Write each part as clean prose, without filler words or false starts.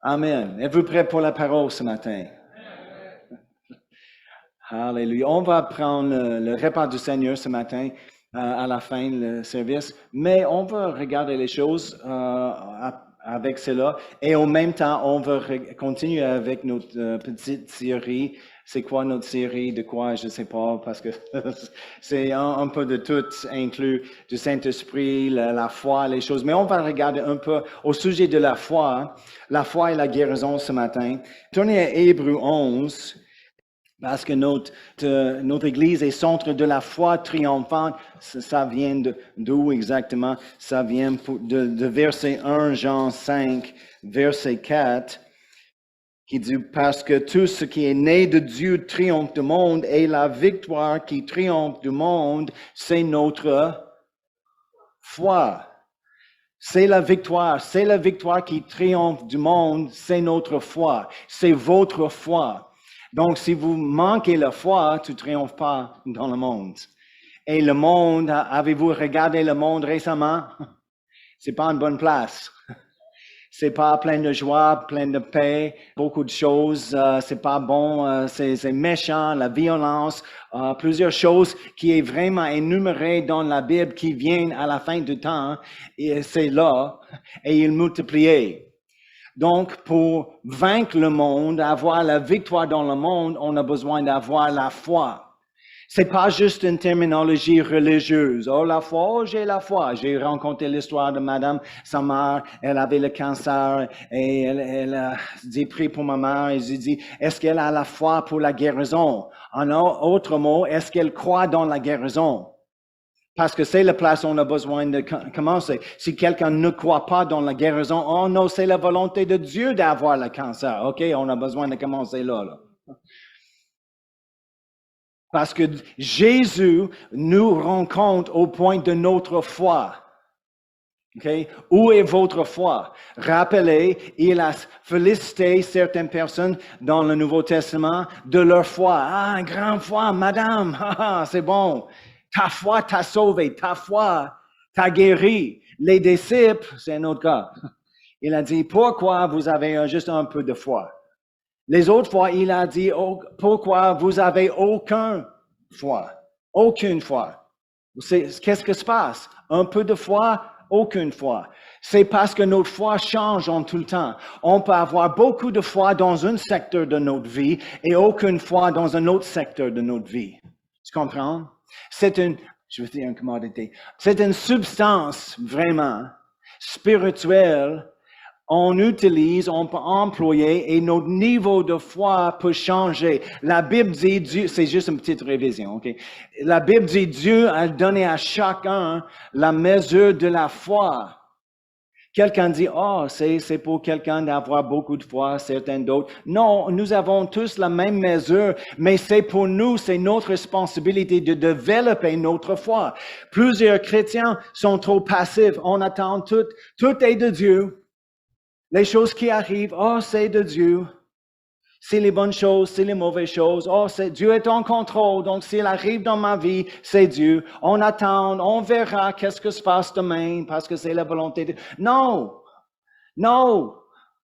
Amen. Êtes-vous prêts pour la parole ce matin? Alléluia. On va prendre le repas du Seigneur ce matin à la fin du service, mais on va regarder les choses avec cela et en même temps, on va continuer avec notre petite série. C'est quoi notre série? De quoi? Je ne sais pas, parce que c'est un peu de tout inclus, du Saint-Esprit, la foi, les choses. Mais on va regarder un peu au sujet de la foi et la guérison ce matin. Tournez à Hébreux 11. Parce que notre Église est centre de la foi triomphante. Ça vient d'où exactement? Ça vient de verset 1 Jean 5, verset 4, qui dit « Parce que tout ce qui est né de Dieu triomphe du monde, et la victoire qui triomphe du monde, c'est notre foi. » C'est la victoire qui triomphe du monde, c'est notre foi, c'est votre foi. Donc, si vous manquez la foi, tu ne triomphes pas dans le monde. Et le monde, avez-vous regardé le monde récemment? C'est pas une bonne place. C'est pas plein de joie, plein de paix, beaucoup de choses. C'est pas bon, c'est méchant, la violence, plusieurs choses qui est vraiment énumérées dans la Bible qui viennent à la fin du temps. Et c'est là, et il multipliait. Donc, pour vaincre le monde, avoir la victoire dans le monde, on a besoin d'avoir la foi. C'est pas juste une terminologie religieuse. Oh, la foi, oh, j'ai la foi. J'ai rencontré l'histoire de Madame Samar. Elle avait le cancer et elle a dit, prie pour ma mère. Et j'ai dit, est-ce qu'elle a la foi pour la guérison? En autre mot, est-ce qu'elle croit dans la guérison? Parce que c'est la place où on a besoin de commencer. Si quelqu'un ne croit pas dans la guérison, oh non, c'est la volonté de Dieu d'avoir le cancer. OK, on a besoin de commencer là. Parce que Jésus nous rend compte au point de notre foi. Okay? Où est votre foi? Rappelez, il a félicité certaines personnes dans le Nouveau Testament de leur foi. Ah, grande foi, madame, c'est bon. Ta foi t'a sauvé, ta foi t'a guéri. Les disciples, c'est un autre cas. Il a dit, pourquoi vous avez juste un peu de foi? Les autres fois, il a dit, oh, pourquoi vous avez aucune foi? Aucune foi. Qu'est-ce qui se passe? Un peu de foi, aucune foi. C'est parce que notre foi change en tout le temps. On peut avoir beaucoup de foi dans un secteur de notre vie et aucune foi dans un autre secteur de notre vie. Tu comprends? C'est une commodité. C'est une substance vraiment spirituelle. On utilise, on peut employer et notre niveau de foi peut changer. La Bible dit, Dieu, c'est juste une petite révision, ok? La Bible dit, Dieu a donné à chacun la mesure de la foi. Quelqu'un dit, c'est pour quelqu'un d'avoir beaucoup de foi, certains d'autres. Non, nous avons tous la même mesure, mais c'est pour nous, c'est notre responsabilité de développer notre foi. Plusieurs chrétiens sont trop passifs. On attend tout est de Dieu. Les choses qui arrivent, c'est de Dieu. C'est les bonnes choses, c'est les mauvaises choses. Dieu est en contrôle, donc s'il arrive dans ma vie, c'est Dieu. On attend, on verra qu'est-ce que se passe demain, parce que c'est la volonté de... Non!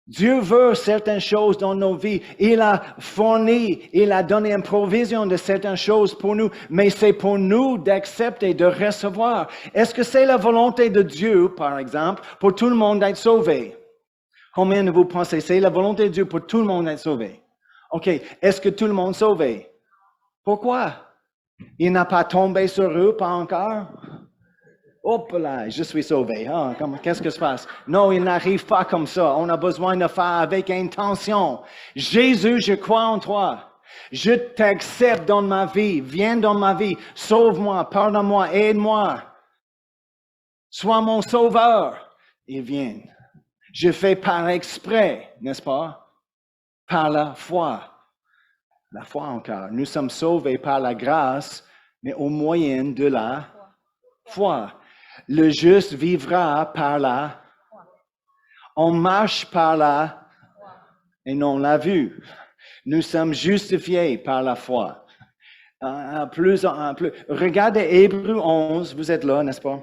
Dieu veut certaines choses dans nos vies. Il a fourni, il a donné une provision de certaines choses pour nous, mais c'est pour nous d'accepter, de recevoir. Est-ce que c'est la volonté de Dieu, par exemple, pour tout le monde d'être sauvé? Combien de vous pensez, c'est la volonté de Dieu pour tout le monde d'être sauvé? OK. Est-ce que tout le monde est sauvé? Pourquoi? Il n'a pas tombé sur eux, pas encore? Hop là, je suis sauvé. Qu'est-ce que se passe? Non, il n'arrive pas comme ça. On a besoin de faire avec intention. Jésus, je crois en toi. Je t'accepte dans ma vie. Viens dans ma vie. Sauve-moi, pardonne-moi, aide-moi. Sois mon sauveur. Il vient. Je fais par exprès, n'est-ce pas? Par la foi. La foi encore. Nous sommes sauvés par la grâce, mais au moyen de la foi. Le juste vivra par la foi. On marche par la foi et non la vue. Nous sommes justifiés par la foi. Plus. Regardez Hébreux 11, vous êtes là, n'est-ce pas?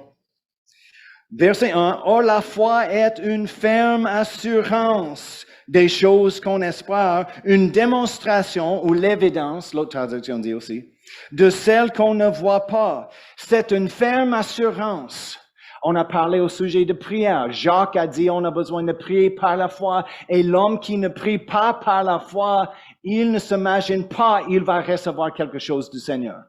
Verset 1, « Or la foi est une ferme assurance des choses qu'on espère, une démonstration ou l'évidence, l'autre traduction dit aussi, de celles qu'on ne voit pas. C'est une ferme assurance. On a parlé au sujet de prière. Jacques a dit on a besoin de prier par la foi et l'homme qui ne prie pas par la foi, il ne s'imagine pas il va recevoir quelque chose du Seigneur.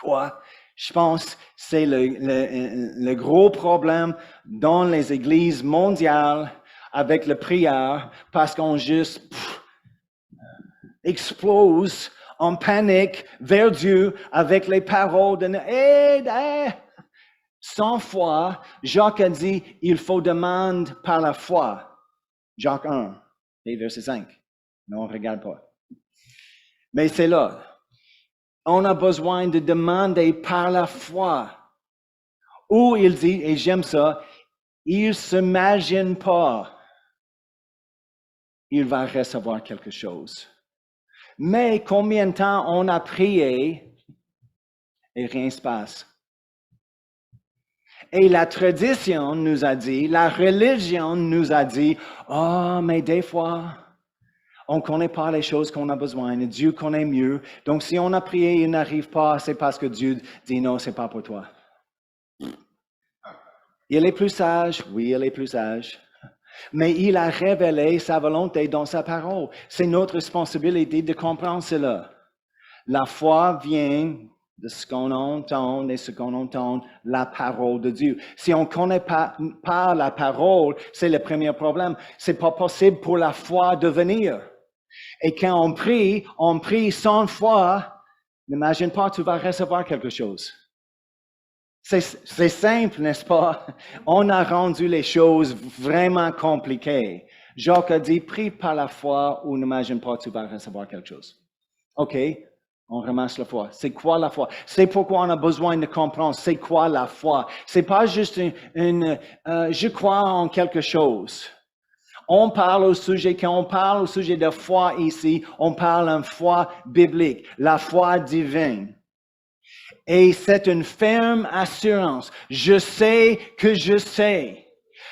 Quoi? Je pense que c'est le gros problème dans les églises mondiales avec la prière parce qu'on juste explose en panique vers Dieu avec les paroles de sans foi. Jacques a dit il faut demander par la foi. Jacques 1, verset 5. Mais on ne regarde pas. Mais c'est là. On a besoin de demander par la foi. Ou il dit, et j'aime ça, il ne s'imagine pas, il va recevoir quelque chose. Mais combien de temps on a prié et rien ne se passe? Et la tradition nous a dit, la religion nous a dit, mais des fois, on ne connaît pas les choses qu'on a besoin, et Dieu connaît mieux. Donc, si on a prié et il n'arrive pas, c'est parce que Dieu dit non, c'est pas pour toi. Il est plus sage, oui, il est plus sage. Mais il a révélé sa volonté dans sa parole. C'est notre responsabilité de comprendre cela. La foi vient de ce qu'on entend et ce qu'on entend, la parole de Dieu. Si on ne connaît pas la parole, c'est le premier problème. C'est pas possible pour la foi de venir. Et quand on prie sans foi, n'imagine pas tu vas recevoir quelque chose. C'est simple, n'est-ce pas? On a rendu les choses vraiment compliquées. Jacques a dit, prie par la foi ou n'imagine pas tu vas recevoir quelque chose. OK, on ramasse la foi. C'est quoi la foi? C'est pourquoi on a besoin de comprendre c'est quoi la foi. C'est pas juste je crois en quelque chose. Quand on parle au sujet de foi ici, on parle en foi biblique, la foi divine. Et c'est une ferme assurance. Je sais que je sais.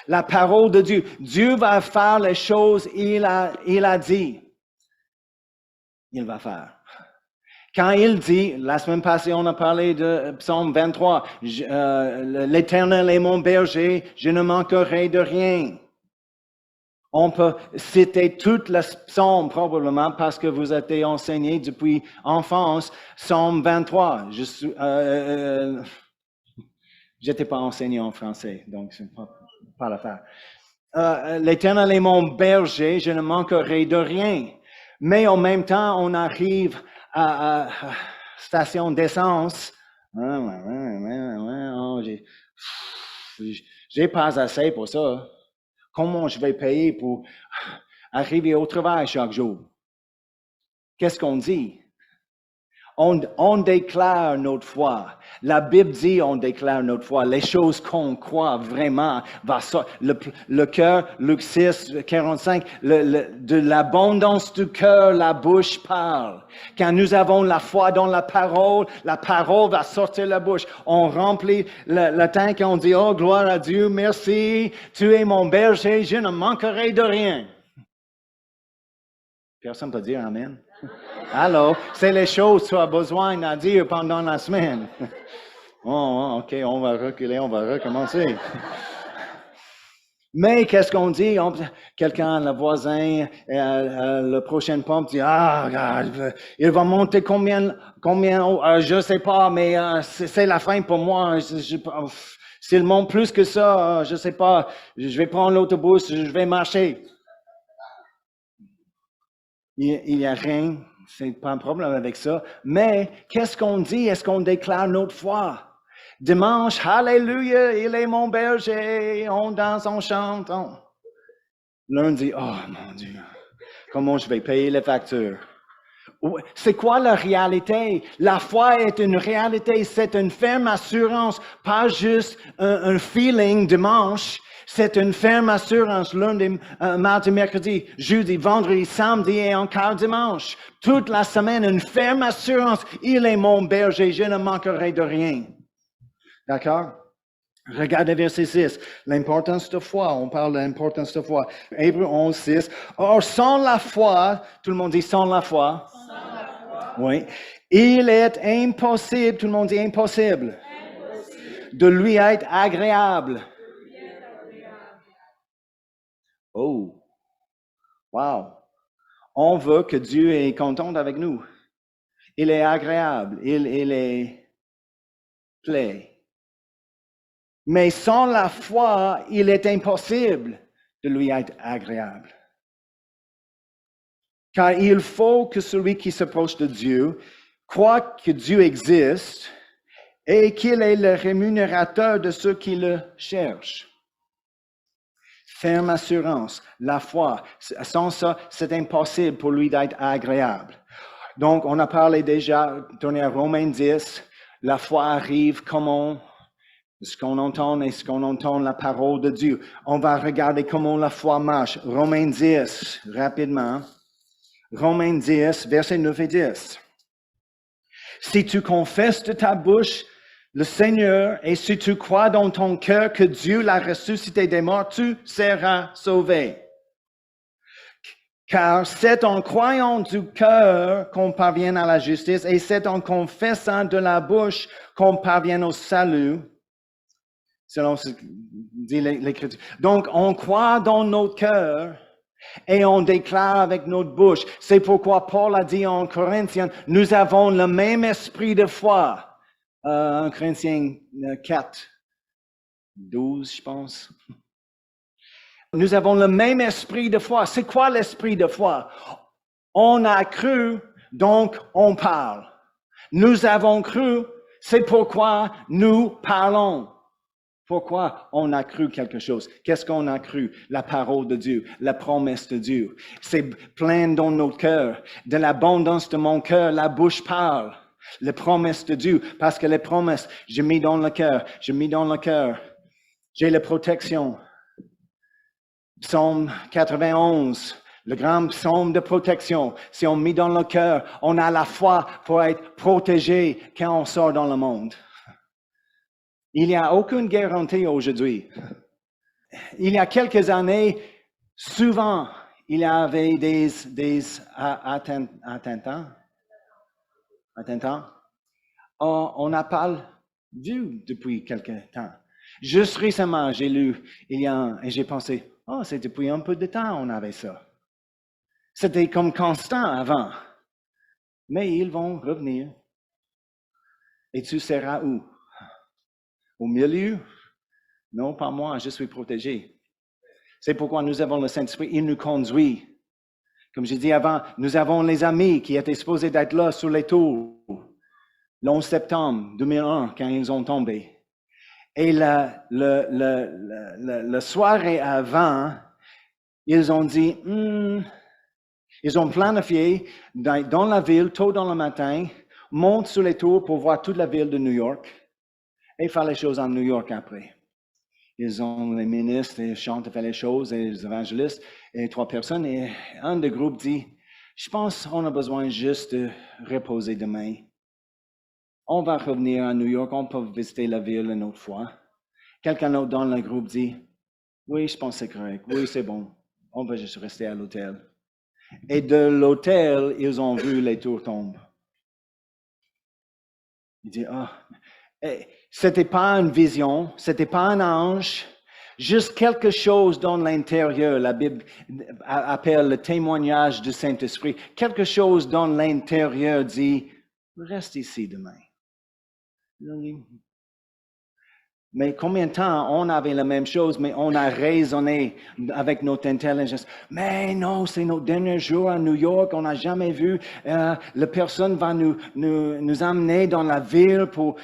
La parole de Dieu. Dieu va faire les choses, il a dit. Il va faire. Quand il dit, la semaine passée, on a parlé de Psaume 23, l'Éternel est mon berger, je ne manquerai de rien. On peut citer toute la psaume probablement parce que vous êtes enseigné depuis enfance, Psaume 23. J'étais pas enseigné en français, donc c'est pas l'affaire. L'Éternel est mon berger, je ne manquerai de rien. Mais en même temps, on arrive à station d'essence. J'ai pas assez pour ça. Comment je vais payer pour arriver au travail chaque jour? Qu'est-ce qu'on dit? On déclare notre foi. La Bible dit on déclare notre foi. Les choses qu'on croit vraiment va sortir. Le cœur, Luc 6, 45, de l'abondance du cœur, la bouche parle. Quand nous avons la foi dans la parole va sortir de la bouche. On remplit le tank et on dit, oh, gloire à Dieu, merci, tu es mon berger, je ne manquerai de rien. Personne ne peut dire Amen. Alors, c'est les choses que tu as besoin de dire pendant la semaine. Oh, OK, on va reculer, on va recommencer. Mais qu'est-ce qu'on dit? Quelqu'un, le voisin, le prochain pompe dit, il va monter combien, je sais pas, mais c'est la fin pour moi. S'il monte plus que ça, je sais pas, je vais prendre l'autobus, je vais marcher. Il n'y a rien, c'est pas un problème avec ça. Mais qu'est-ce qu'on dit? Est-ce qu'on déclare notre foi? Dimanche, Alléluia, il est mon berger, on danse, on chante. Lundi, oh mon Dieu, comment je vais payer les factures? C'est quoi la réalité? La foi est une réalité, c'est une ferme assurance, pas juste un feeling dimanche. C'est une ferme assurance lundi, mardi, mercredi, jeudi, vendredi, samedi et encore dimanche. Toute la semaine, une ferme assurance. Il est mon berger, je ne manquerai de rien. D'accord? Regardez verset 6, l'importance de foi, on parle de l'importance de foi. Hébreux 11, 6. Or, sans la foi, tout le monde dit sans la foi. Sans la foi. Oui. Il est impossible, tout le monde dit impossible. Impossible. De lui être agréable. Oh, wow. On veut que Dieu est content avec nous. Il est agréable, il est plaît. Mais sans la foi, il est impossible de lui être agréable. Car il faut que celui qui s'approche de Dieu croit que Dieu existe et qu'il est le rémunérateur de ceux qui le cherchent. Ferme assurance, la foi. Sans ça, c'est impossible pour lui d'être agréable. Donc, on a parlé déjà, tourné à Romains 10, la foi arrive comment? Ce qu'on entend et ce qu'on entend la parole de Dieu. On va regarder comment la foi marche. Romains 10, rapidement. Romains 10, versets 9 et 10. Si tu confesses de ta bouche le Seigneur et si tu crois dans ton cœur que Dieu l'a ressuscité des morts, tu seras sauvé. Car c'est en croyant du cœur qu'on parvient à la justice et c'est en confessant de la bouche qu'on parvient au salut. Selon ce que dit l'Écriture. Donc, on croit dans notre cœur et on déclare avec notre bouche. C'est pourquoi Paul a dit en Corinthiens, nous avons le même esprit de foi. En Corinthiens 4, 12, je pense. Nous avons le même esprit de foi. C'est quoi l'esprit de foi? On a cru, donc on parle. Nous avons cru, c'est pourquoi nous parlons. Pourquoi on a cru quelque chose? Qu'est-ce qu'on a cru? La parole de Dieu, la promesse de Dieu. C'est plein dans notre cœur. De l'abondance de mon cœur, la bouche parle. Les promesses de Dieu, parce que les promesses, je mets dans le cœur, J'ai la protection. Psaume 91, le grand psaume de protection. Si on met dans le cœur, on a la foi pour être protégé quand on sort dans le monde. Il n'y a aucune garantie aujourd'hui. Il y a quelques années, souvent, il y avait des attentats. On n'a pas vu depuis quelque temps. Juste récemment, j'ai lu, et j'ai pensé, c'est depuis un peu de temps on avait ça. C'était comme constant avant. Mais ils vont revenir. Et tu seras où? Au milieu? Non, pas moi, je suis protégé. C'est pourquoi nous avons le Saint-Esprit, il nous conduit. Comme j'ai dit avant, nous avons les amis qui étaient supposés d'être là sur les tours, le 11 septembre 2001, quand ils ont tombé. Et le soirée avant, ils ont dit, ils ont planifié dans la ville, tôt dans le matin, monte sur les tours pour voir toute la ville de New York et faire les choses en New York après. Ils ont les ministres, ils chantent, font les choses, et les évangélistes, et 3 personnes. Et un des groupes dit, je pense qu'on a besoin juste de reposer demain. On va revenir à New York, on peut visiter la ville une autre fois. Quelqu'un d'autre dans le groupe dit, oui, je pense que c'est correct, oui, c'est bon, on va juste rester à l'hôtel. Et de l'hôtel, ils ont vu les tours tomber. Ils disent, c'était pas une vision, c'était pas un ange, juste quelque chose dans l'intérieur. La Bible appelle le témoignage du Saint-Esprit. Quelque chose dans l'intérieur dit, reste ici demain. Mais combien de temps on avait la même chose, mais on a raisonné avec notre intelligence. Mais non, c'est notre dernier jour à New York, on n'a jamais vu. La personne va nous amener dans la ville pour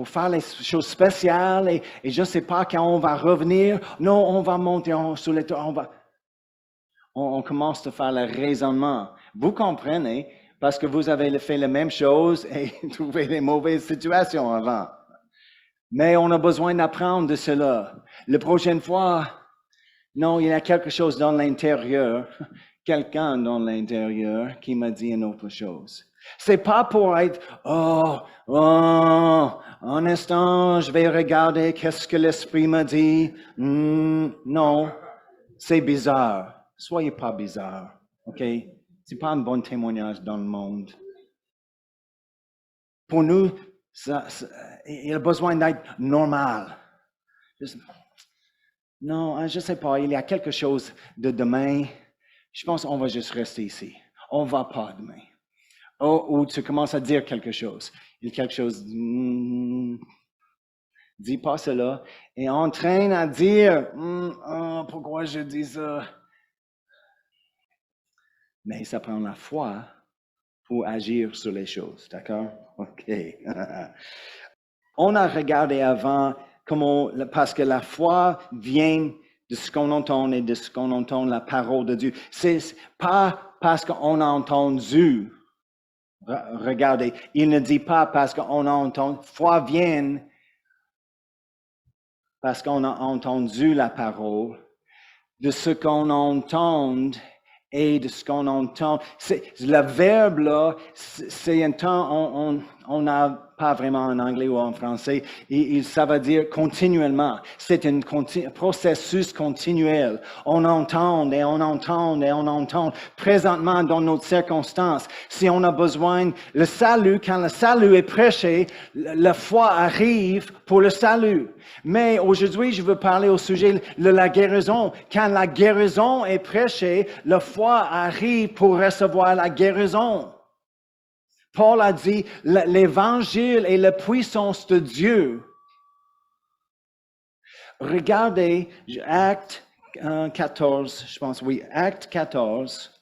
faire les choses spéciales et je ne sais pas quand on va revenir. Non, on va monter sur les toits. On commence à faire le raisonnement. Vous comprenez, parce que vous avez fait la même chose et trouvé des mauvaises situations avant. Mais on a besoin d'apprendre de cela. La prochaine fois, non, il y a quelque chose dans l'intérieur, quelqu'un dans l'intérieur qui m'a dit une autre chose. C'est pas pour être, un instant, je vais regarder qu'est-ce que l'Esprit m'a dit. Non, c'est bizarre. Soyez pas bizarre, OK? C'est pas un bon témoignage dans le monde. Pour nous, il a besoin d'être normal. Non, je sais pas, il y a quelque chose de demain. Je pense qu'on va juste rester ici. On va pas demain. Ou tu commences à dire quelque chose. Il y a quelque chose, dis pas cela. Et entraîne à dire, pourquoi je dis ça? Mais ça prend la foi pour agir sur les choses, d'accord? OK. On a regardé avant comment, parce que la foi vient de ce qu'on entend et de ce qu'on entend la parole de Dieu. C'est pas parce qu'on a entendu. Regardez, il ne dit pas parce qu'on a entendu. Foi vient parce qu'on a entendu la parole, de ce qu'on entend et de ce qu'on entend. Le verbe là, c'est un temps, on n'a pas vraiment en anglais ou en français, et ça veut dire continuellement. C'est un processus continuel. On entend et on entend et on entend. Présentement, dans notre circonstance, si on a besoin, le salut, quand le salut est prêché, la foi arrive pour le salut. Mais aujourd'hui, je veux parler au sujet de la guérison. Quand la guérison est prêchée, la foi arrive pour recevoir la guérison. Paul a dit, l'évangile est la puissance de Dieu. Regardez, Acte 14, je pense, oui, Acte 14.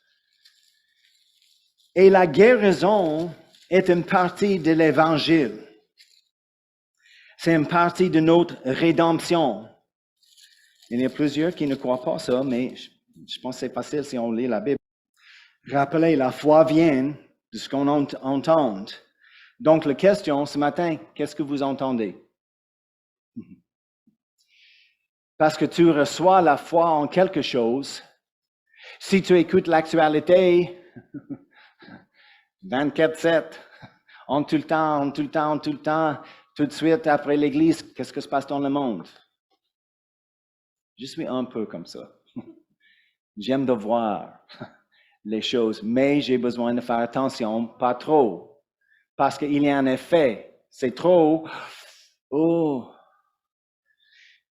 Et la guérison est une partie de l'évangile. C'est une partie de notre rédemption. Il y en a plusieurs qui ne croient pas ça, mais je pense que c'est facile si on lit la Bible. Rappelez, la foi vient de ce qu'on entend. Donc, la question ce matin, qu'est-ce que vous entendez? Parce que tu reçois la foi en quelque chose. Si tu écoutes l'actualité, 24/7, en tout le temps, tout de suite après l'église, qu'est-ce que se passe dans le monde? Je suis un peu comme ça. J'aime de voir les choses, mais j'ai besoin de faire attention, pas trop. Parce qu'il y a un effet. C'est trop.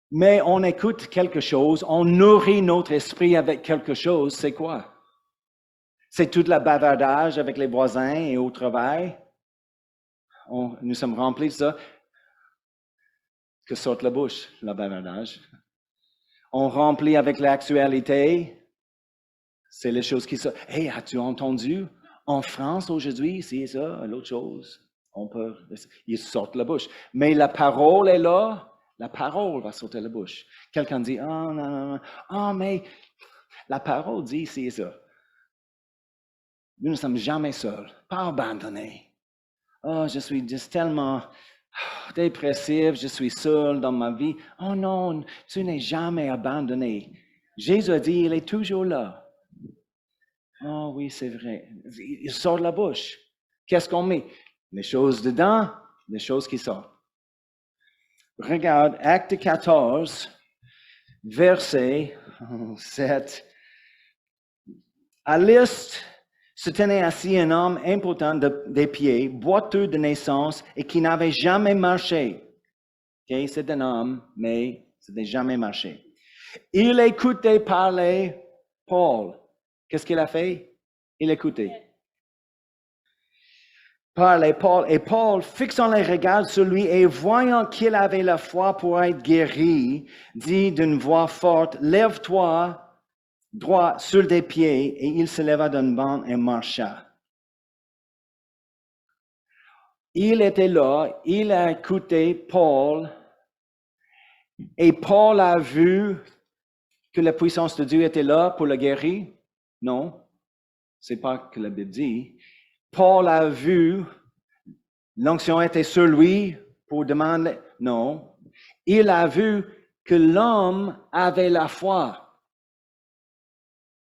Mais on écoute quelque chose, on nourrit notre esprit avec quelque chose, c'est quoi? C'est tout le bavardage avec les voisins et au travail. Nous sommes remplis de ça. Que sorte la bouche, le bavardage. On remplit avec l'actualité. C'est les choses qui sortent. Hey, as-tu entendu? En France aujourd'hui, c'est ça, l'autre chose. Ils sortent la bouche. Mais la parole est là. La parole va sortir la bouche. Quelqu'un dit, non. Mais la parole dit, c'est ça. Nous ne sommes jamais seuls, pas abandonnés. Je suis juste tellement dépressif, je suis seul dans ma vie. Oh non, tu n'es jamais abandonné. Jésus a dit, il est toujours là. Oh oui, c'est vrai. Il sort de la bouche. Qu'est-ce qu'on met? Les choses dedans, les choses qui sortent. Regarde, Acte 14, verset 7. À l'est se tenait assis un homme impotent des pieds, boiteux de naissance et qui n'avait jamais marché. Okay? C'est un homme, mais ça n'a jamais marché. Il écoutait parler Paul. Qu'est-ce qu'il a fait? Il écoutait. Parlait Paul, et Paul, fixant les regards sur lui et voyant qu'il avait la foi pour être guéri, dit d'une voix forte, lève-toi droit sur des pieds, et il se leva d'un bond et marcha. Il était là, il a écouté Paul, et Paul a vu que la puissance de Dieu était là pour le guérir. Non, c'est pas que la Bible dit. Paul a vu l'onction était sur lui pour demander. Non, il a vu que l'homme avait la foi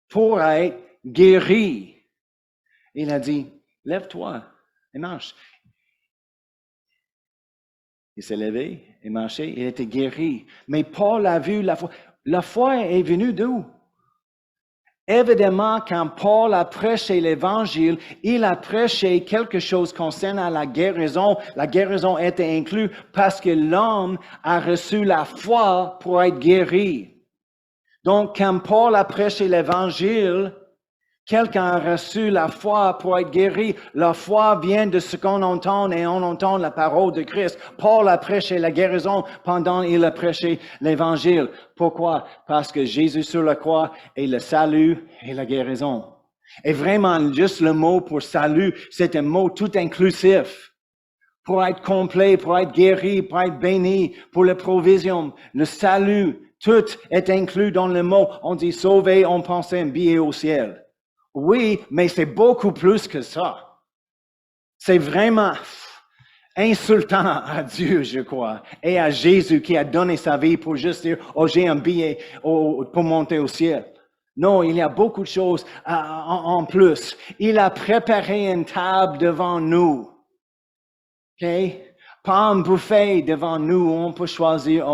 pour être guéri. Il a dit, lève-toi et marche. Il s'est levé et marché, il était guéri. Mais Paul a vu la foi. La foi est venue d'où? Évidemment, quand Paul a prêché l'Évangile, il a prêché quelque chose concernant la guérison. La guérison était inclue parce que l'homme a reçu la foi pour être guéri. Donc, quand Paul a prêché l'Évangile, quelqu'un a reçu la foi pour être guéri. La foi vient de ce qu'on entend et on entend la parole de Christ. Paul a prêché la guérison pendant qu'il a prêché l'Évangile. Pourquoi? Parce que Jésus sur la croix est le salut et la guérison. Et vraiment, juste le mot pour salut, c'est un mot tout inclusif. Pour être complet, pour être guéri, pour être béni, pour la provision, le salut, tout est inclus dans le mot. On dit sauver, on pense à un billet au ciel. Oui, mais c'est beaucoup plus que ça. C'est vraiment insultant à Dieu, je crois, et à Jésus qui a donné sa vie pour juste dire, oh, j'ai un billet pour monter au ciel. Non, il y a beaucoup de choses en plus. Il a préparé une table devant nous. OK? Pas un buffet devant nous, on peut choisir,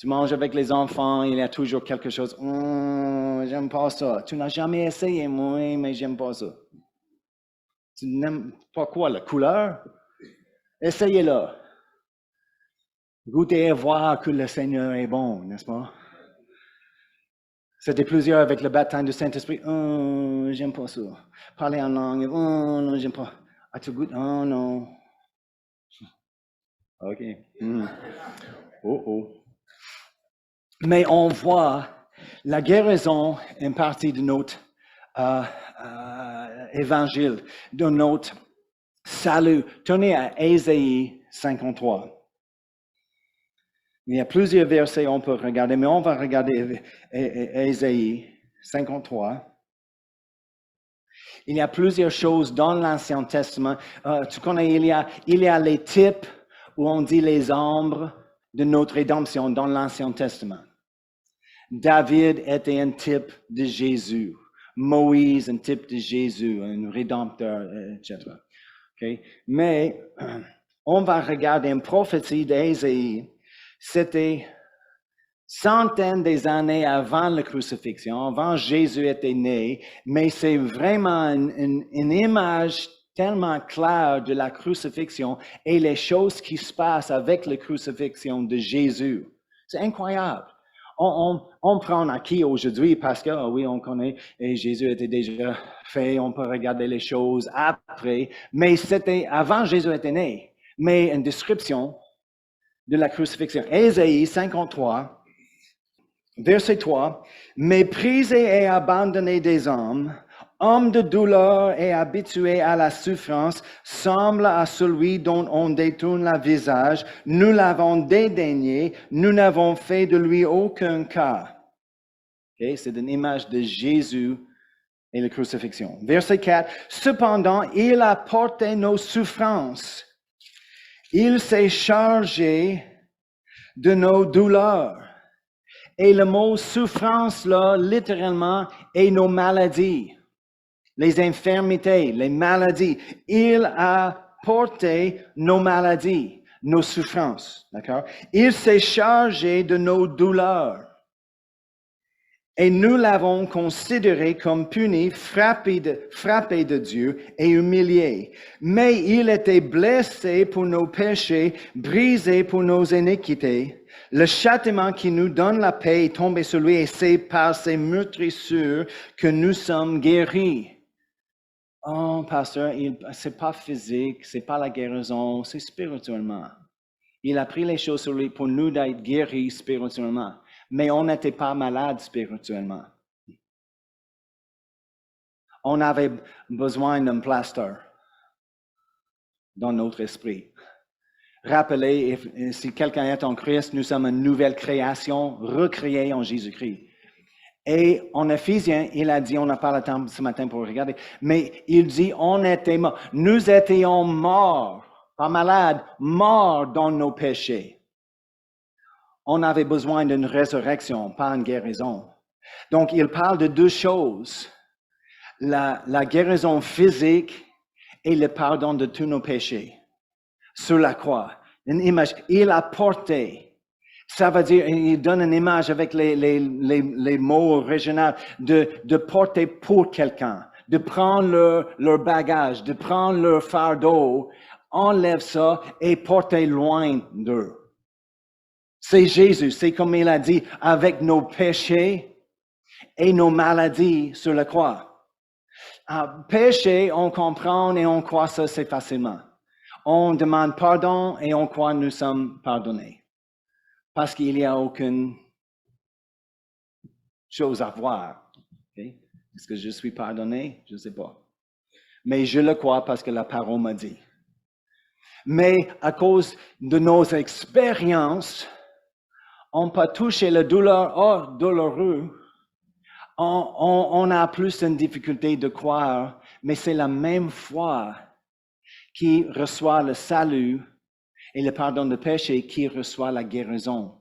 tu manges avec les enfants, il y a toujours quelque chose. J'aime pas ça. Tu n'as jamais essayé, moi, mais j'aime pas ça. Tu n'aimes pas quoi, la couleur? Essayez-le. Goûtez et voir que le Seigneur est bon, n'est-ce pas? C'était plusieurs avec le baptême du Saint-Esprit. J'aime pas ça. Parler en langue. Non, j'aime pas. As-tu goûté? Oh, non. OK. Oh. Mais on voit la guérison est partie de notre évangile, de notre salut. Tournez à Ésaïe 53. Il y a plusieurs versets on peut regarder, mais on va regarder Ésaïe 53. Il y a plusieurs choses dans l'Ancien Testament. Tu connais, il y a les types où on dit les ombres de notre rédemption dans l'Ancien Testament. David était un type de Jésus. Moïse, un type de Jésus, un rédempteur, etc. Okay? Mais on va regarder une prophétie d'Ésaïe. C'était centaines des années avant la crucifixion, avant Jésus était né, mais c'est vraiment une image tellement claire de la crucifixion et les choses qui se passent avec la crucifixion de Jésus. C'est incroyable. On prend acquis aujourd'hui parce que, oui, on connaît, et Jésus était déjà fait, on peut regarder les choses après, mais c'était avant Jésus était né, mais une description de la crucifixion. Ésaïe 53, verset 3, « Méprisé et abandonné des hommes, homme de douleur et habitué à la souffrance, semble à celui dont on détourne le visage. Nous l'avons dédaigné, nous n'avons fait de lui aucun cas. » Okay? C'est une image de Jésus et la crucifixion. Verset 4, « Cependant, il a porté nos souffrances. Il s'est chargé de nos douleurs. » Et le mot souffrance, là, littéralement, est nos maladies. Les infirmités, les maladies. Il a porté nos maladies, nos souffrances, d'accord? Il s'est chargé de nos douleurs. Et nous l'avons considéré comme puni, frappé de Dieu et humilié. Mais il était blessé pour nos péchés, brisé pour nos iniquités. Le châtiment qui nous donne la paix est tombé sur lui et c'est par ses meurtrissures que nous sommes guéris. Oh, pasteur, c'est pas physique, c'est pas la guérison, c'est spirituellement. Il a pris les choses sur lui pour nous d'être guéris spirituellement. Mais on n'était pas malade spirituellement. On avait besoin d'un plaster dans notre esprit. Rappelez, si quelqu'un est en Christ, nous sommes une nouvelle création, recréée en Jésus-Christ. Et en Éphésiens, il a dit, on n'a pas le temps ce matin pour regarder, mais il dit, on était morts. Nous étions morts, pas malades, morts dans nos péchés. On avait besoin d'une résurrection, pas une guérison. Donc, il parle de deux choses. la guérison physique et le pardon de tous nos péchés sur la croix. Une image, il a porté. Ça veut dire, il donne une image avec les mots originaux de porter pour quelqu'un, de prendre leur bagage, de prendre leur fardeau, enlève ça et porter loin d'eux. C'est Jésus, c'est comme il a dit, avec nos péchés et nos maladies sur la croix. Péché, on comprend et on croit ça, c'est facilement. On demande pardon et on croit nous sommes pardonnés. Parce qu'il n'y a aucune chose à voir. Okay? Est-ce que je suis pardonné? Je ne sais pas. Mais je le crois parce que la parole m'a dit. Mais à cause de nos expériences, on peut toucher la douleur douloureux. On a plus une difficulté de croire, mais c'est la même foi qui reçoit le salut et le pardon de péché qui reçoit la guérison.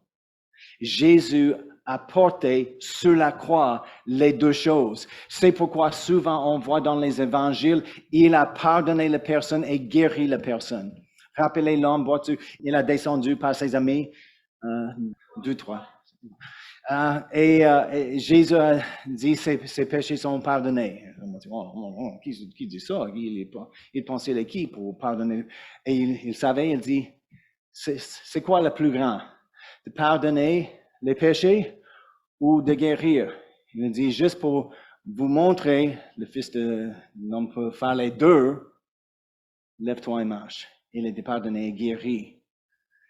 Jésus a porté sur la croix les deux choses. C'est pourquoi souvent on voit dans les évangiles, il a pardonné la personne et guéri la personne. Rappelez l'homme, vois-tu, il a descendu par ses amis, 2, 3. Et Jésus a dit ses péchés sont pardonnés. On dit, qui dit ça? Il pensait les qui pour pardonner? Et il savait, il dit, c'est quoi le plus grand? De pardonner les péchés ou de guérir? Il dit, juste pour vous montrer, le Fils de l'homme peut faire les deux, lève-toi et marche. Il était pardonné et guéri.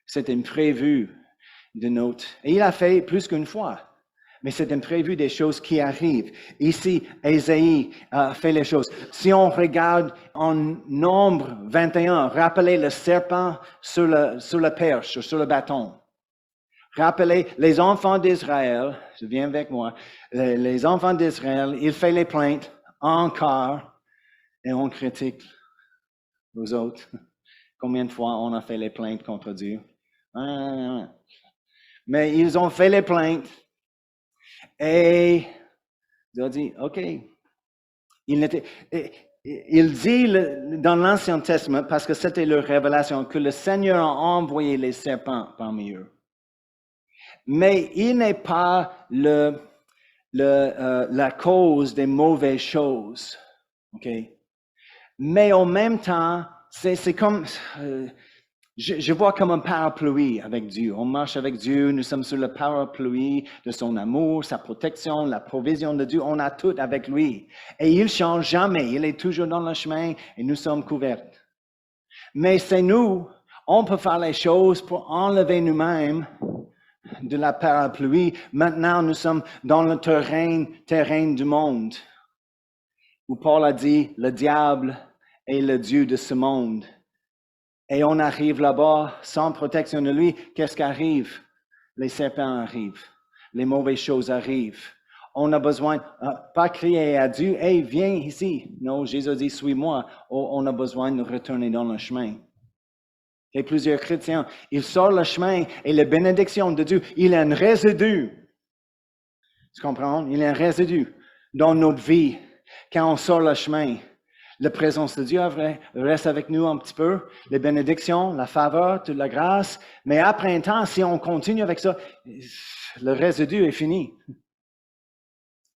C'est une prévue de notre... Et il a fait plus qu'une fois. Mais c'est un prévu des choses qui arrivent. Ici, Ésaïe fait les choses. Si on regarde en Nombre 21, rappelez le serpent sur la perche, sur le bâton. Rappelez les enfants d'Israël, je viens avec moi, les enfants d'Israël, ils font les plaintes encore et on critique aux autres. Combien de fois on a fait les plaintes contre Dieu? Mais ils ont fait les plaintes et Dieu a dit, OK. Il dit dans l'Ancien Testament, parce que c'était leur révélation, que le Seigneur a envoyé les serpents parmi eux. Mais il n'est pas la cause des mauvaises choses. OK? Mais en même temps, c'est comme... Je vois comme un parapluie avec Dieu. On marche avec Dieu, nous sommes sur le parapluie de son amour, sa protection, la provision de Dieu. On a tout avec lui. Et il ne change jamais. Il est toujours dans le chemin et nous sommes couverts. Mais c'est nous, on peut faire les choses pour enlever nous-mêmes de la parapluie. Maintenant, nous sommes dans le terrain du monde, où Paul a dit, le diable est le Dieu de ce monde. Et on arrive là-bas sans protection de lui. Qu'est-ce qui arrive? Les serpents arrivent. Les mauvaises choses arrivent. On a besoin, pas crier à Dieu, « Hey, viens ici. » Non, Jésus dit, « Suis-moi. » On a besoin de retourner dans le chemin. Et plusieurs chrétiens, ils sortent le chemin et la bénédiction de Dieu, il y a un résidu. Tu comprends? Il y a un résidu dans notre vie quand on sort le chemin. La présence de Dieu reste avec nous un petit peu, les bénédictions, la faveur, toute la grâce. Mais après un temps, si on continue avec ça, le résidu est fini.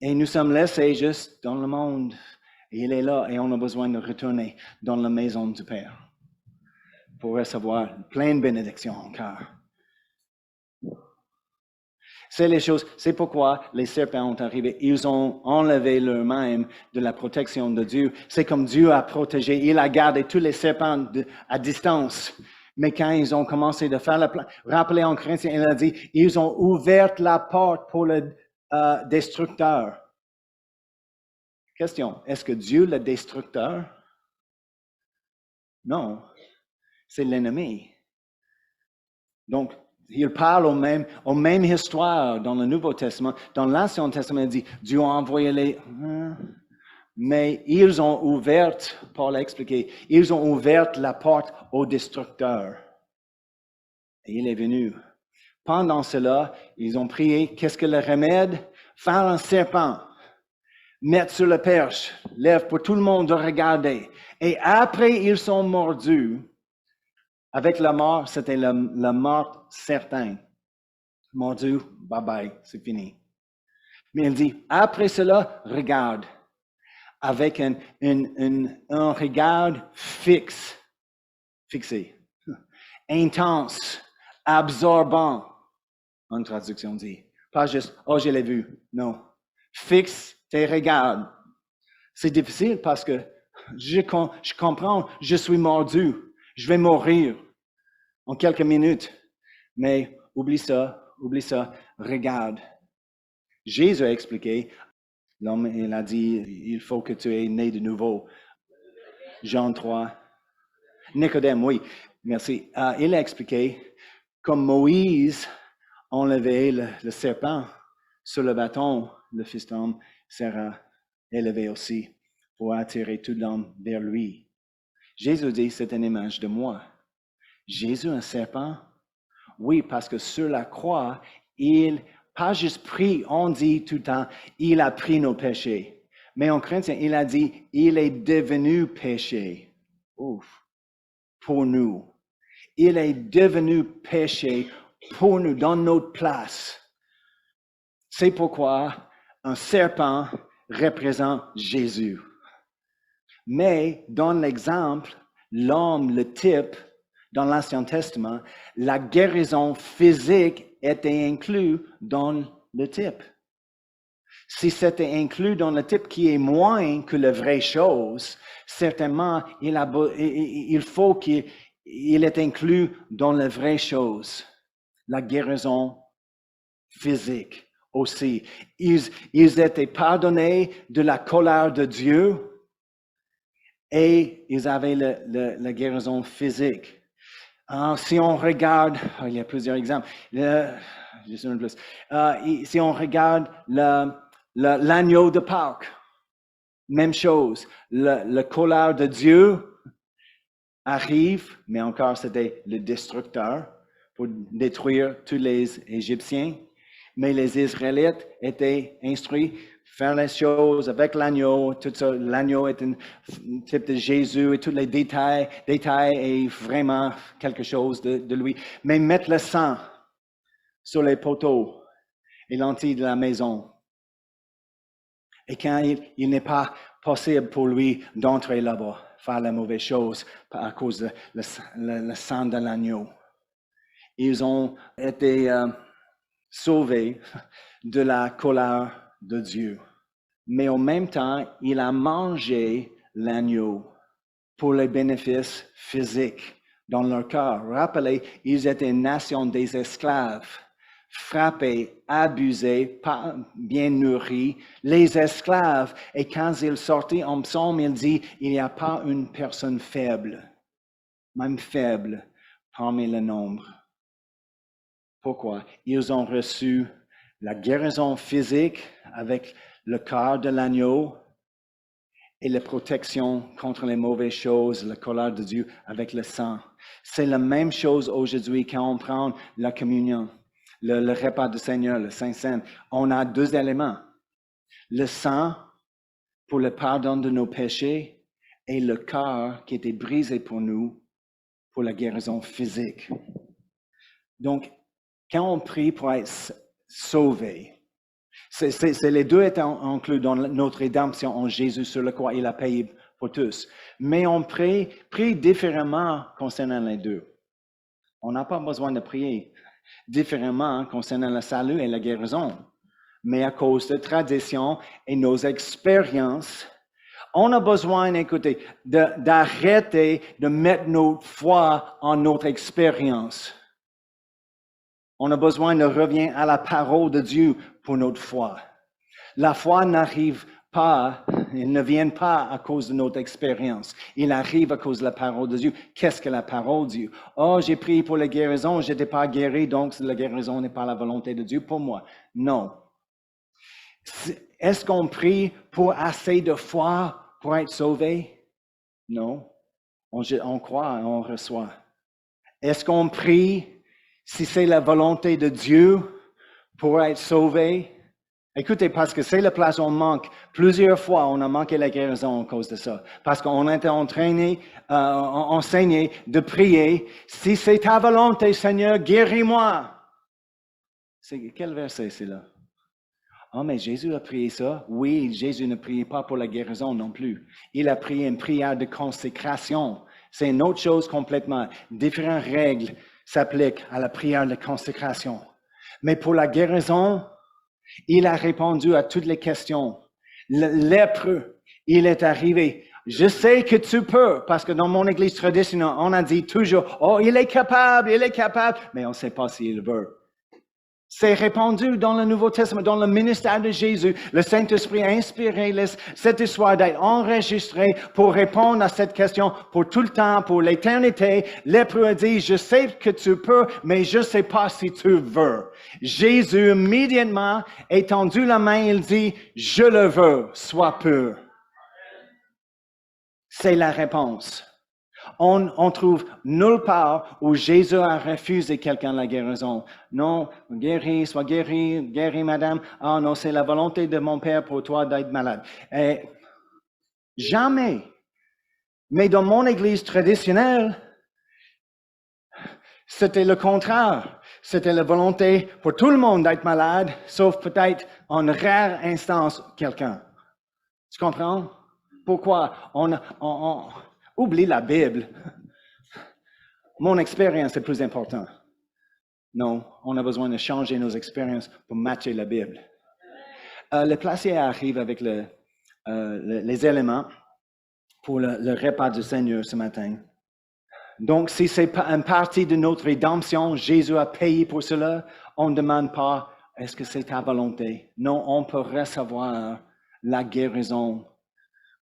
Et nous sommes laissés juste dans le monde. Et il est là et on a besoin de retourner dans la maison du Père pour recevoir plein de bénédictions encore. C'est les choses, c'est pourquoi les serpents ont arrivé. Ils ont enlevé eux-mêmes de la protection de Dieu. C'est comme Dieu a protégé. Il a gardé tous les serpents à distance. Mais quand ils ont commencé de faire la place, rappelez en Corinthiens, il a dit, ils ont ouvert la porte pour le destructeur. Question, est-ce que Dieu est le destructeur? Non, c'est l'ennemi. Donc, il parle aux mêmes histoires dans le Nouveau Testament. Dans l'Ancien Testament, il dit, Dieu a envoyé les... Mais ils ont ouvert, Paul a expliqué, ils ont ouvert la porte au destructeur. Et il est venu. Pendant cela, ils ont prié, qu'est-ce que le remède? Faire un serpent. mettre sur la perche, lève pour tout le monde de regarder. Et après, ils sont mordus. Avec la mort, c'était la mort certaine. Mordu, bye bye, c'est fini. Mais il dit, après cela, regarde. Avec un regard fixé, intense, absorbant, en traduction dit. Pas juste, oh, je l'ai vu. Non. Fixe tes regards. C'est difficile parce que je comprends, je suis mordu. Je vais mourir en quelques minutes. Mais oublie ça, regarde. Jésus a expliqué, l'homme, il a dit, il faut que tu aies né de nouveau. Jean 3. Nicodème, oui, merci. Il a expliqué, comme Moïse enlevait le serpent sur le bâton, le Fils d'homme sera élevé aussi pour attirer tout l'homme vers lui. Jésus dit, c'est une image de moi. Jésus, un serpent? Oui, parce que sur la croix, il pas juste pris, on dit tout le temps, il a pris nos péchés. Mais en chrétien, il a dit, il est devenu péché. Ouf, pour nous. Il est devenu péché pour nous, dans notre place. C'est pourquoi un serpent représente Jésus. Mais dans l'exemple, l'homme, le type, dans l'Ancien Testament, la guérison physique était inclue dans le type. Si c'était inclus dans le type qui est moins que la vraie chose, certainement, il faut qu'il est inclus dans la vraie chose, la guérison physique aussi. Ils étaient pardonnés de la colère de Dieu et ils avaient la guérison physique. Si on regarde, il y a plusieurs exemples. Si on regarde l'agneau de Pâques, même chose. La colère de Dieu arrive, mais encore c'était le destructeur pour détruire tous les Égyptiens. Mais les Israélites étaient instruits faire les choses avec l'agneau, tout ça. L'agneau est un type de Jésus et tous les détails est vraiment quelque chose de lui. Mais mettre le sang sur les poteaux et l'entrée de la maison. Et quand il n'est pas possible pour lui d'entrer là-bas, faire la mauvaise chose à cause de le sang de l'agneau. Ils ont été sauvés de la colère de Dieu. Mais en même temps, il a mangé l'agneau pour les bénéfices physiques dans leur cœur. Rappelez, ils étaient une nation des esclaves, frappés, abusés, pas bien nourris. Les esclaves, et quand ils sortaient en psaume, il dit, il n'y a pas une personne faible, même faible, parmi le nombre. Pourquoi? Ils ont reçu la guérison physique avec le corps de l'agneau et la protection contre les mauvaises choses, la colère de Dieu avec le sang. C'est la même chose aujourd'hui quand on prend la communion, le repas du Seigneur, le Saint-Saint. On a deux éléments. Le sang pour le pardon de nos péchés et le corps qui était brisé pour nous pour la guérison physique. Donc, quand on prie pour être sauvé, les deux étant inclus dans notre rédemption en Jésus sur le croix, il a payé pour tous. Mais on prie différemment concernant les deux. On n'a pas besoin de prier différemment concernant le salut et la guérison. Mais à cause de tradition et nos expériences, on a besoin, écoutez, d'arrêter de mettre notre foi en notre expérience. On a besoin de revenir à la parole de Dieu pour notre foi. La foi n'arrive pas, elle ne vient pas à cause de notre expérience. Il arrive à cause de la parole de Dieu. Qu'est-ce que la parole de Dieu? Oh, j'ai prié pour la guérison, je n'étais pas guéri, donc la guérison n'est pas la volonté de Dieu pour moi. Non. Est-ce qu'on prie pour assez de foi pour être sauvé? Non. On croit, on reçoit. Est-ce qu'on prie si c'est la volonté de Dieu pour être sauvé? Écoutez, parce que c'est la place où on manque. Plusieurs fois, on a manqué la guérison à cause de ça. Parce qu'on a été enseigné de prier. Si c'est ta volonté, Seigneur, guéris-moi. Quel verset c'est là? Oh, mais Jésus a prié ça. Oui, Jésus ne priait pas pour la guérison non plus. Il a prié une prière de consécration. C'est une autre chose complètement. Différentes règles s'appliquent à la prière de consécration. Mais pour la guérison, il a répondu à toutes les questions. Le lépreux, il est arrivé. Je sais que tu peux, parce que dans mon église traditionnelle, on a dit toujours, oh, il est capable, mais on ne sait pas s'il veut. C'est répandu dans le Nouveau Testament, dans le ministère de Jésus. Le Saint-Esprit a inspiré cette histoire d'être enregistrée pour répondre à cette question pour tout le temps, pour l'éternité. Lépreux a dit, je sais que tu peux, mais je ne sais pas si tu veux. Jésus, immédiatement, étendu la main, il dit, je le veux, sois pur. C'est la réponse. On trouve nulle part où Jésus a refusé quelqu'un la guérison. Non, sois guéri, madame. Ah non, c'est la volonté de mon Père pour toi d'être malade. Jamais. Mais dans mon église traditionnelle, c'était le contraire. C'était la volonté pour tout le monde d'être malade, sauf peut-être en rare instance quelqu'un. Tu comprends? Pourquoi? On oublie la Bible. Mon expérience est plus importante. Non, on a besoin de changer nos expériences pour matcher la Bible. Le placier arrive avec les éléments pour le repas du Seigneur ce matin. Donc, si c'est une partie de notre rédemption, Jésus a payé pour cela, on ne demande pas, est-ce que c'est ta volonté? Non, on peut recevoir la guérison.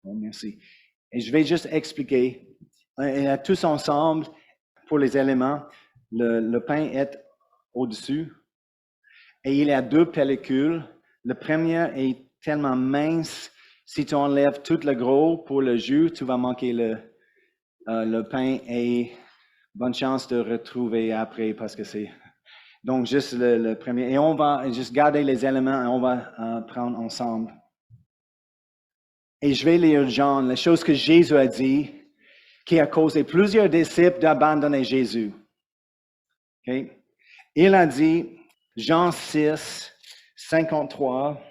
Bon, merci. Et je vais juste expliquer, et tous ensemble, pour les éléments, le pain est au-dessus et il y a deux pellicules. Le premier est tellement mince, si tu enlèves tout le gros pour le jus, tu vas manquer le pain et bonne chance de retrouver après parce que c'est... Donc, juste le premier. Et on va juste garder les éléments et on va prendre ensemble. Et je vais lire Jean, la chose que Jésus a dit, qui a causé plusieurs disciples d'abandonner Jésus. Okay? Il a dit, Jean 6, 53,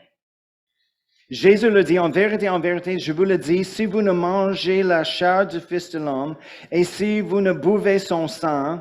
Jésus le dit, en vérité, je vous le dis, si vous ne mangez la chair du Fils de l'homme et si vous ne buvez son sang,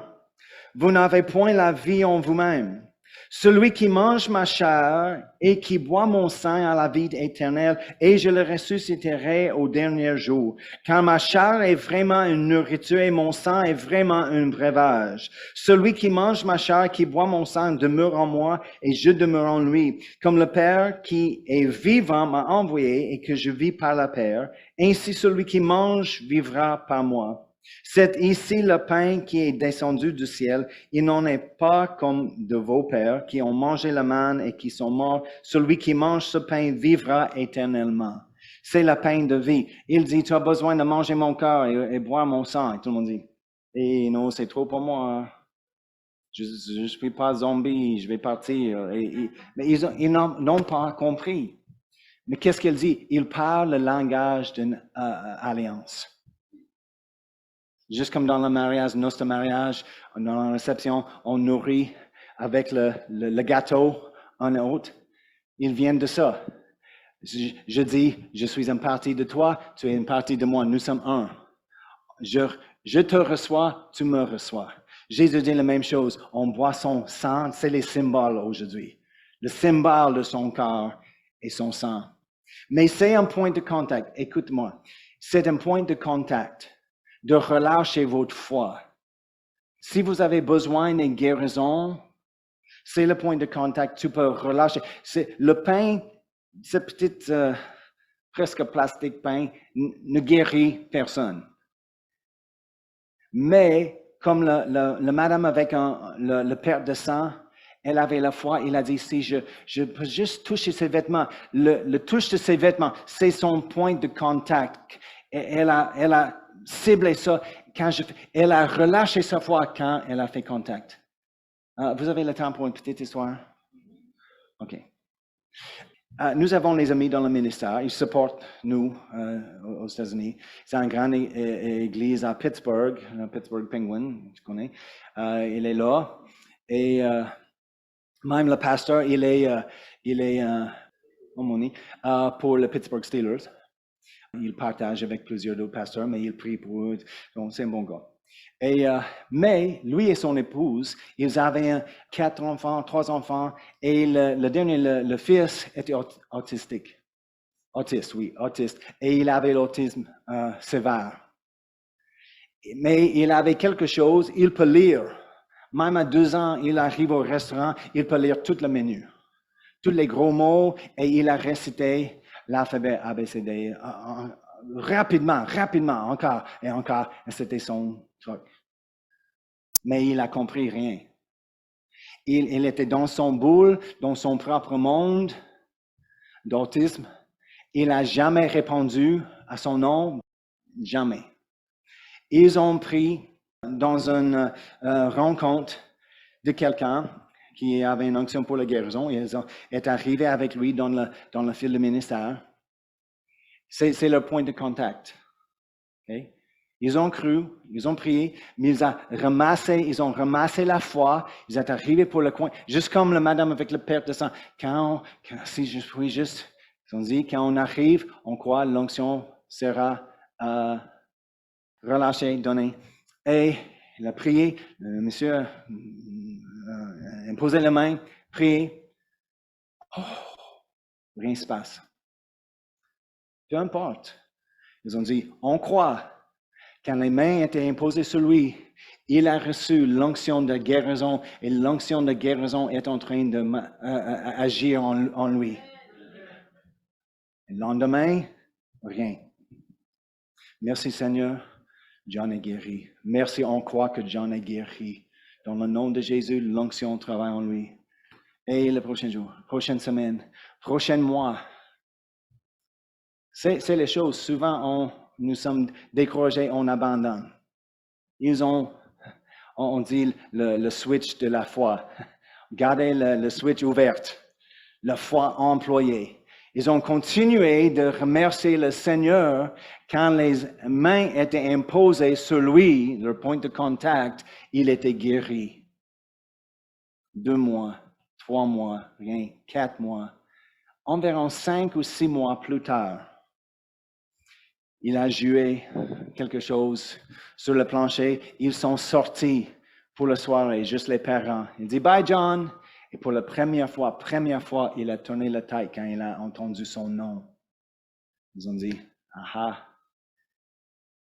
vous n'avez point la vie en vous-même. Celui qui mange ma chair et qui boit mon sang a la vie éternelle, et je le ressusciterai au dernier jour. Car ma chair est vraiment une nourriture et mon sang est vraiment un breuvage. Celui qui mange ma chair, qui boit mon sang, demeure en moi et je demeure en lui. Comme le Père qui est vivant m'a envoyé et que je vis par le Père, ainsi celui qui mange vivra par moi. C'est ici le pain qui est descendu du ciel. Il n'en est pas comme de vos pères qui ont mangé la manne et qui sont morts. Celui qui mange ce pain vivra éternellement. C'est le pain de vie. Il dit, tu as besoin de manger mon corps et boire mon sang. Et tout le monde dit, eh non, c'est trop pour moi. Je ne suis pas zombie, je vais partir. Mais ils n'ont pas compris. Mais qu'est-ce qu'il dit? Il parle le langage d'une alliance. Juste comme dans le mariage, notre mariage, dans la réception, on nourrit avec le gâteau en hôte. Ils viennent de ça. Je dis, je suis une partie de toi, tu es une partie de moi, nous sommes un. Je te reçois, tu me reçois. Jésus dit la même chose, on boit son sang, c'est les symboles aujourd'hui. Le symbole de son corps et son sang. Mais c'est un point de contact, écoute-moi, c'est un point de contact de relâcher votre foi. Si vous avez besoin d'une guérison, c'est le point de contact, tu peux relâcher. Le pain, ce petit presque plastique pain, ne guérit personne. Mais comme le madame avec le perte de sang, elle avait la foi, il a dit, si je peux juste toucher ses vêtements, le touche de ses vêtements, c'est son point de contact. Et elle a ciblé ça. Elle a relâché sa foi quand elle a fait contact. Vous avez le temps pour une petite histoire? OK. Nous avons les amis dans le ministère, ils supportent nous aux États-Unis. C'est une grande église à Pittsburgh, Pittsburgh Penguin, tu connais. Il est là. Et même le pasteur, il est aumônier pour le Pittsburgh Steelers. Il partage avec plusieurs autres pasteurs, mais il prie pour eux. Donc, c'est un bon gars. Mais lui et son épouse, ils avaient 4 enfants, 3 enfants, et le dernier, le fils, était autistique. Autiste, oui, autiste. Et il avait l'autisme sévère. Mais il avait quelque chose, il peut lire. Même à 2 ans, il arrive au restaurant, il peut lire tout le menu, tous les gros mots, et il a récité l'alphabet ABCD rapidement, encore et encore, et c'était son truc. Mais il a compris rien. Il était dans son boule, dans son propre monde d'autisme. Il n'a jamais répondu à son nom, jamais. Ils ont pris dans une rencontre de quelqu'un qui avait une onction pour la guérison. Ils ont est arrivé avec lui dans le fil de ministère. C'est leur point de contact. Okay? Ils ont cru, ils ont prié, mais ils ont ramassé la foi, ils sont arrivés pour le coin, juste comme la madame avec le perte de sang. Si je suis juste, ils ont dit, quand on arrive, on croit l'onction sera relâchée, donnée. Et il a prié, le monsieur imposé la main, prié. Oh, rien ne se passe. Peu importe. Ils ont dit, on croit. Quand les mains étaient imposées sur lui, il a reçu l'onction de guérison et l'onction de guérison est en train d'agir en lui. Le lendemain, rien. Merci Seigneur, John est guéri. Merci, on croit que John est guéri. Dans le nom de Jésus, l'onction travaille en lui. Et le prochain jour, prochaine semaine, prochain mois. C'est les choses. Souvent, nous sommes découragés, on abandonne. On dit le switch de la foi. Gardez le switch ouvert. La foi employée. Ils ont continué de remercier le Seigneur quand les mains étaient imposées sur lui, leur point de contact, il était guéri. 2 mois, 3 mois, rien, 4 mois. Environ 5 ou 6 mois plus tard, il a joué quelque chose sur le plancher. Ils sont sortis pour la soirée, juste les parents. Il dit « Bye John ». Et pour la première fois, il a tourné la tête quand il a entendu son nom. Ils ont dit « Ah,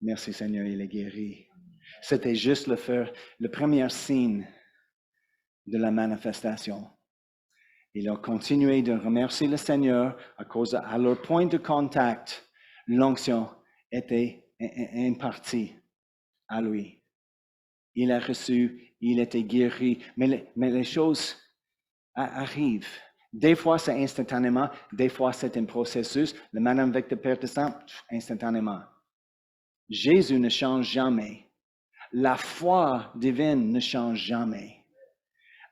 merci Seigneur, il est guéri ». C'était juste le premier signe de la manifestation. Ils ont continué de remercier le Seigneur à leur point de contact, l'onction était impartie à lui. Il a reçu, il était guéri, mais les choses arrivent. Des fois, c'est instantanément, des fois, c'est un processus. Le madame avec le perte de sang, instantanément. Jésus ne change jamais. La foi divine ne change jamais.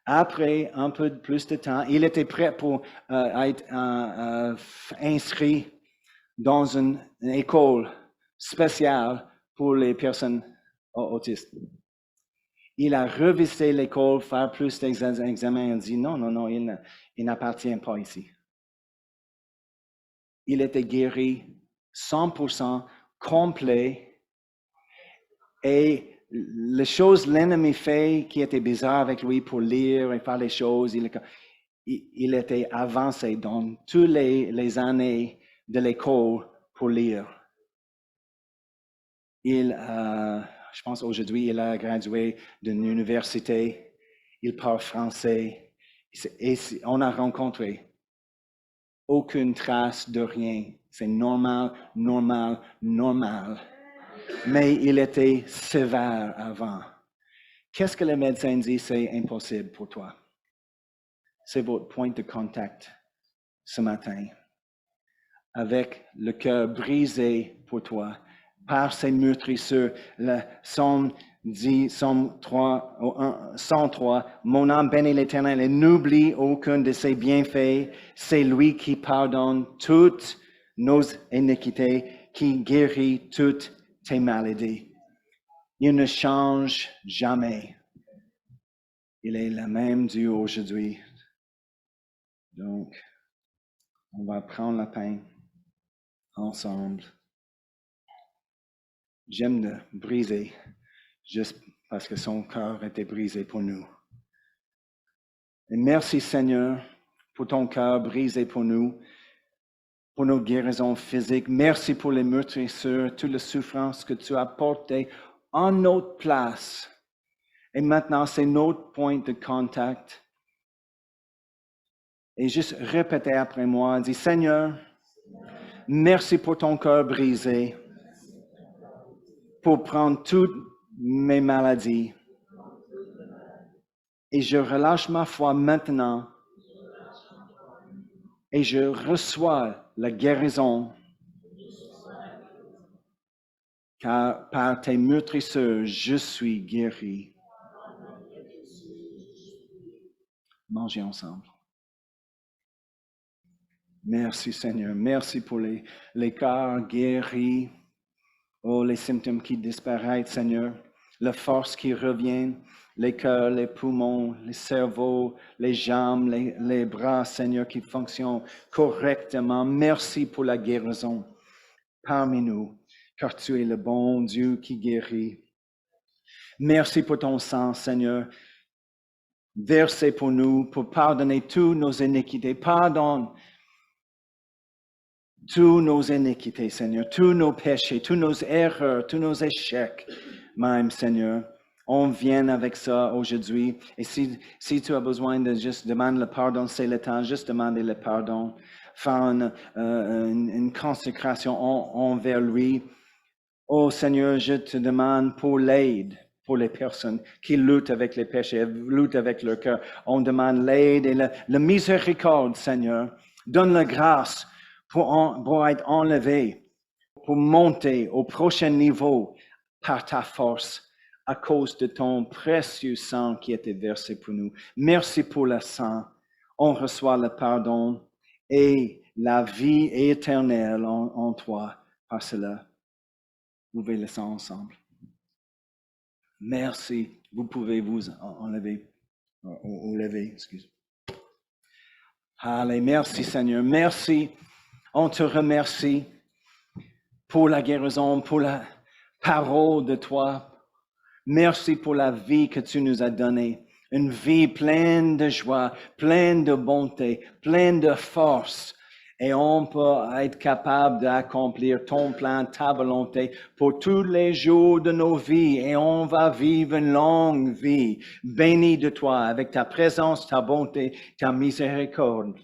Après un peu plus de temps, il était prêt pour être inscrit dans une école spéciale pour les personnes autistes. Il a revisité l'école, faire plus d'examens. Il dit non, il n'appartient pas ici. Il était guéri 100%, complet. Et les choses l'ennemi fait qui étaient bizarres avec lui pour lire et faire les choses, il était avancé dans toutes les années de l'école pour lire. Je pense aujourd'hui, il a gradué d'une université, il parle français, et on a rencontré aucune trace de rien. C'est normal. Mais il était sévère avant. Qu'est-ce que le médecin dit? C'est impossible pour toi. C'est votre point de contact ce matin. Avec le cœur brisé pour toi, par ses meurtrisseurs. Le Psaume dit, Psaume 3, 103, « Mon âme bénit l'Éternel et n'oublie aucun de ses bienfaits. C'est lui qui pardonne toutes nos iniquités, qui guérit toutes tes maladies. » Il ne change jamais. Il est le même Dieu aujourd'hui. Donc, on va prendre la pain ensemble. J'aime de briser, juste parce que son cœur était brisé pour nous. Et merci Seigneur pour ton cœur brisé pour nous, pour nos guérisons physiques. Merci pour les meurtrisseurs, toute la souffrance que tu as portée en notre place. Et maintenant, c'est notre point de contact. Et juste répétez après moi, dis Seigneur, merci pour ton cœur brisé, pour prendre toutes mes maladies. Et je relâche ma foi maintenant. Et je reçois la guérison. Car par tes meurtrisseurs, je suis guéri. Mangez ensemble. Merci Seigneur. Merci pour les cœurs guéris. Oh, les symptômes qui disparaissent, Seigneur. La force qui revient. Les cœurs, les poumons, les cerveaux, les jambes, les bras, Seigneur, qui fonctionnent correctement. Merci pour la guérison parmi nous, car tu es le bon Dieu qui guérit. Merci pour ton sang, Seigneur, versé pour nous, pour pardonner toutes nos iniquités. Pardonne tous nos iniquités, Seigneur, tous nos péchés, tous nos erreurs, tous nos échecs, même, Seigneur. On vient avec ça aujourd'hui. Et si tu as besoin de juste demander le pardon, c'est le temps, juste demander le pardon. Faire une consécration envers lui. Oh Seigneur, je te demande pour l'aide pour les personnes qui luttent avec les péchés, luttent avec leur cœur. On demande l'aide et la miséricorde, Seigneur. Donne la grâce pour être enlevé, pour monter au prochain niveau par ta force, à cause de ton précieux sang qui a été versé pour nous. Merci pour le sang. On reçoit le pardon et la vie éternelle en toi par cela. Vous pouvez le sang ensemble. Merci. Vous pouvez vous enlever. Ou lever, excuse. Allez, merci Seigneur. Merci. On te remercie pour la guérison, pour la parole de toi. Merci pour la vie que tu nous as donnée. Une vie pleine de joie, pleine de bonté, pleine de force. Et on peut être capable d'accomplir ton plan, ta volonté pour tous les jours de nos vies. Et on va vivre une longue vie, bénie de toi, avec ta présence, ta bonté, ta miséricorde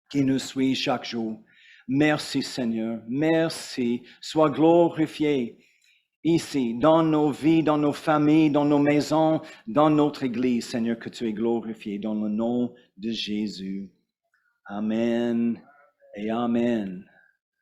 qui nous suit chaque jour. Merci Seigneur, merci. Sois glorifié ici, dans nos vies, dans nos familles, dans nos maisons, dans notre Église, Seigneur, que tu es glorifié dans le nom de Jésus. Amen et Amen.